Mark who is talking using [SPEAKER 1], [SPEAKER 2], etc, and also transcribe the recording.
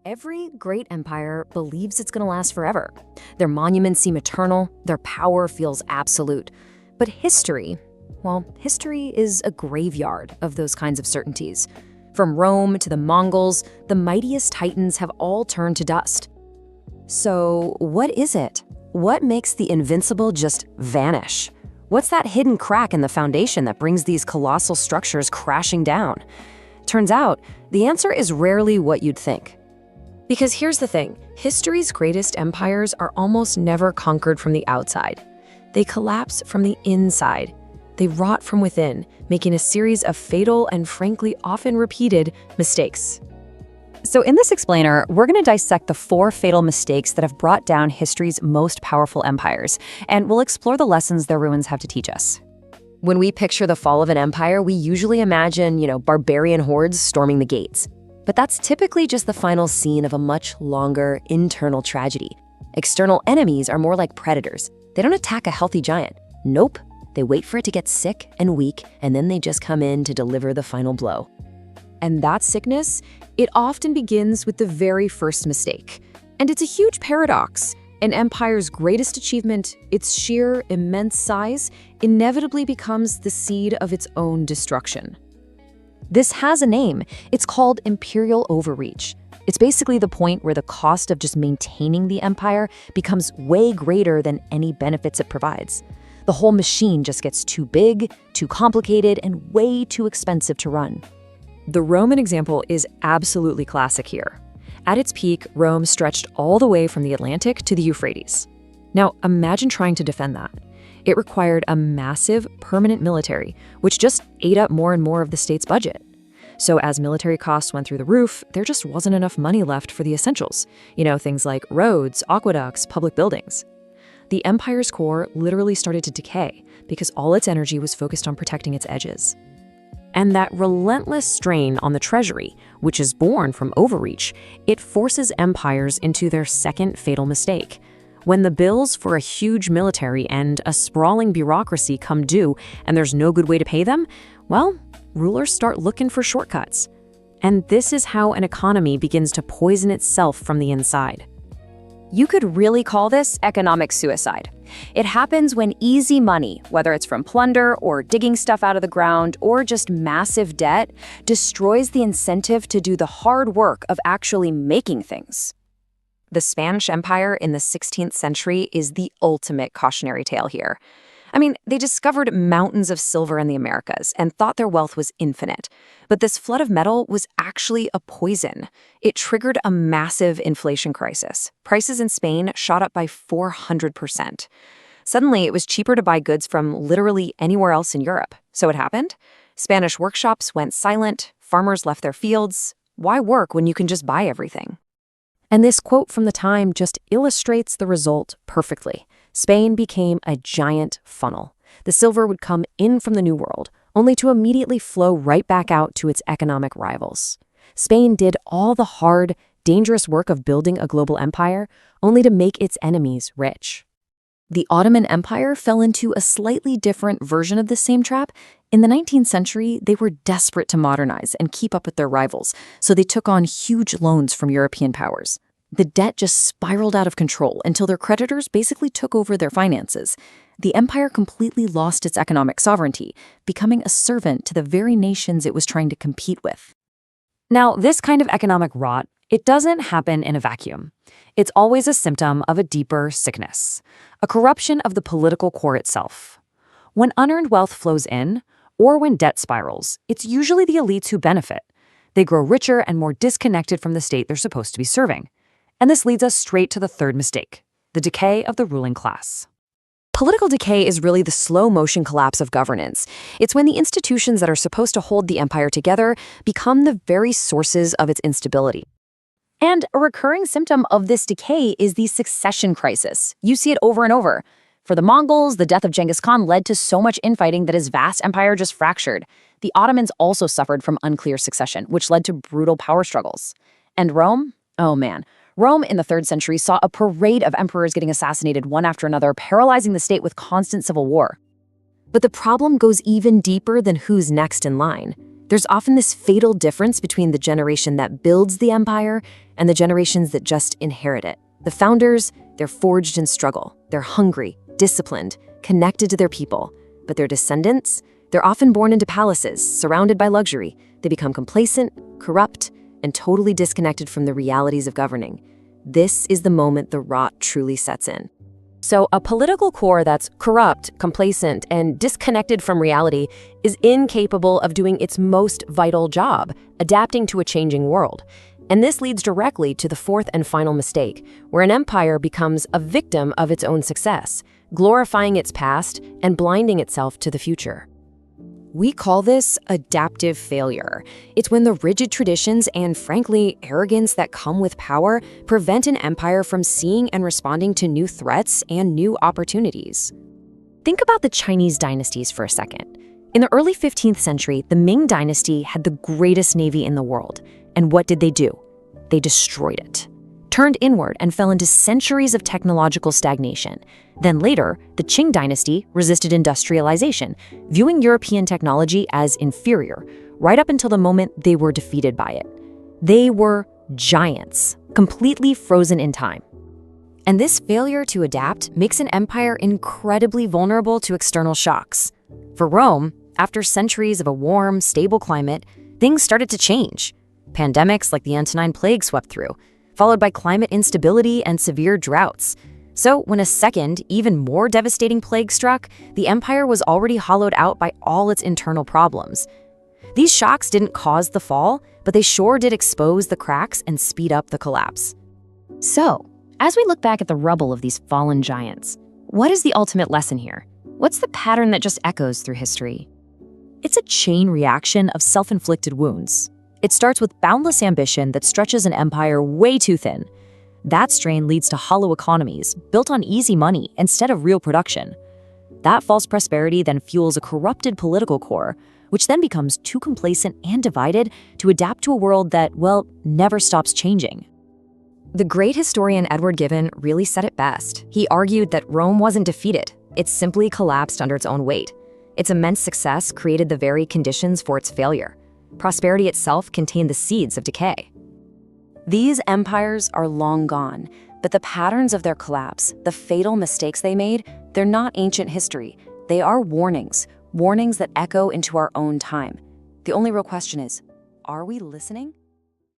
[SPEAKER 1] Every great empire believes it's going to last forever. Their monuments seem eternal, their power feels absolute. But history is a graveyard of those kinds of certainties. From Rome to the Mongols, the mightiest titans have all turned to dust. So, what is it? What makes the invincible just vanish? What's that hidden crack in the foundation that brings these colossal structures crashing down? Turns out, the answer is rarely what you'd think. Because here's the thing, history's greatest empires are almost never conquered from the outside. They collapse from the inside. They rot from within, making a series of fatal and frankly often repeated mistakes. So in this explainer, we're going to dissect the 4 fatal mistakes that have brought down history's most powerful empires, and we'll explore the lessons their ruins have to teach us. When we picture the fall of an empire, we usually imagine, barbarian hordes storming the gates. But that's typically just the final scene of a much longer internal tragedy. External enemies are more like predators. They don't attack a healthy giant. Nope. They wait for it to get sick and weak, and then they just come in to deliver the final blow. And that sickness, it often begins with the very first mistake. And it's a huge paradox. An empire's greatest achievement, its sheer, immense size, inevitably becomes the seed of its own destruction. This has a name. It's called imperial overreach. It's basically the point where the cost of just maintaining the empire becomes way greater than any benefits it provides. The whole machine just gets too big, too complicated, and way too expensive to run. The Roman example is absolutely classic here. At its peak, Rome stretched all the way from the Atlantic to the Euphrates. Now, imagine trying to defend that. It required a massive, permanent military, which just ate up more and more of the state's budget. So as military costs went through the roof, there just wasn't enough money left for the essentials. Things like roads, aqueducts, public buildings. The empire's core literally started to decay because all its energy was focused on protecting its edges. And that relentless strain on the treasury, which is born from overreach, it forces empires into their second fatal mistake. When the bills for a huge military and a sprawling bureaucracy come due and there's no good way to pay them, well, rulers start looking for shortcuts. And this is how an economy begins to poison itself from the inside. You could really call this economic suicide. It happens when easy money, whether it's from plunder or digging stuff out of the ground or just massive debt, destroys the incentive to do the hard work of actually making things. The Spanish Empire in the 16th century is the ultimate cautionary tale here. They discovered mountains of silver in the Americas and thought their wealth was infinite. But this flood of metal was actually a poison. It triggered a massive inflation crisis. Prices in Spain shot up by 400%. Suddenly, it was cheaper to buy goods from literally anywhere else in Europe. So what happened? Spanish workshops went silent, farmers left their fields. Why work when you can just buy everything? And this quote from the time just illustrates the result perfectly. Spain became a giant funnel. The silver would come in from the New World, only to immediately flow right back out to its economic rivals. Spain did all the hard, dangerous work of building a global empire, only to make its enemies rich. The Ottoman Empire fell into a slightly different version of the same trap. In the 19th century, they were desperate to modernize and keep up with their rivals, so they took on huge loans from European powers. The debt just spiraled out of control until their creditors basically took over their finances. The empire completely lost its economic sovereignty, becoming a servant to the very nations it was trying to compete with. Now, this kind of economic rot, it doesn't happen in a vacuum. It's always a symptom of a deeper sickness, a corruption of the political core itself. When unearned wealth flows in, or when debt spirals, it's usually the elites who benefit. They grow richer and more disconnected from the state they're supposed to be serving. And this leads us straight to the third mistake, the decay of the ruling class. Political decay is really the slow-motion collapse of governance. It's when the institutions that are supposed to hold the empire together become the very sources of its instability. And a recurring symptom of this decay is the succession crisis. You see it over and over. For the Mongols, the death of Genghis Khan led to so much infighting that his vast empire just fractured. The Ottomans also suffered from unclear succession, which led to brutal power struggles. And Rome? Oh man. Rome in the 3rd century saw a parade of emperors getting assassinated one after another, paralyzing the state with constant civil war. But the problem goes even deeper than who's next in line. There's often this fatal difference between the generation that builds the empire and the generations that just inherit it. The founders, they're forged in struggle. They're hungry, disciplined, connected to their people. But their descendants, they're often born into palaces, surrounded by luxury. They become complacent, corrupt, and totally disconnected from the realities of governing. This is the moment the rot truly sets in. So a political core that's corrupt, complacent, and disconnected from reality is incapable of doing its most vital job, adapting to a changing world. And this leads directly to the fourth and final mistake, where an empire becomes a victim of its own success, glorifying its past and blinding itself to the future. We call this adaptive failure. It's when the rigid traditions and, frankly, arrogance that come with power prevent an empire from seeing and responding to new threats and new opportunities. Think about the Chinese dynasties for a second. In the early 15th century, the Ming dynasty had the greatest navy in the world. And what did they do? They destroyed it, turned inward, and fell into centuries of technological stagnation. Then later, the Qing dynasty resisted industrialization, viewing European technology as inferior, right up until the moment they were defeated by it. They were giants, completely frozen in time. And this failure to adapt makes an empire incredibly vulnerable to external shocks. For Rome, after centuries of a warm, stable climate, things started to change. Pandemics like the Antonine Plague swept through, followed by climate instability and severe droughts. So when a second, even more devastating plague struck, the empire was already hollowed out by all its internal problems. These shocks didn't cause the fall, but they sure did expose the cracks and speed up the collapse. So, as we look back at the rubble of these fallen giants, what is the ultimate lesson here? What's the pattern that just echoes through history? It's a chain reaction of self-inflicted wounds. It starts with boundless ambition that stretches an empire way too thin. That strain leads to hollow economies, built on easy money instead of real production. That false prosperity then fuels a corrupted political core, which then becomes too complacent and divided to adapt to a world that, well, never stops changing. The great historian Edward Gibbon really said it best. He argued that Rome wasn't defeated. It simply collapsed under its own weight. Its immense success created the very conditions for its failure. Prosperity itself contained the seeds of decay. These empires are long gone, but the patterns of their collapse, the fatal mistakes they made, they're not ancient history. They are warnings that echo into our own time. The only real question is, are we listening?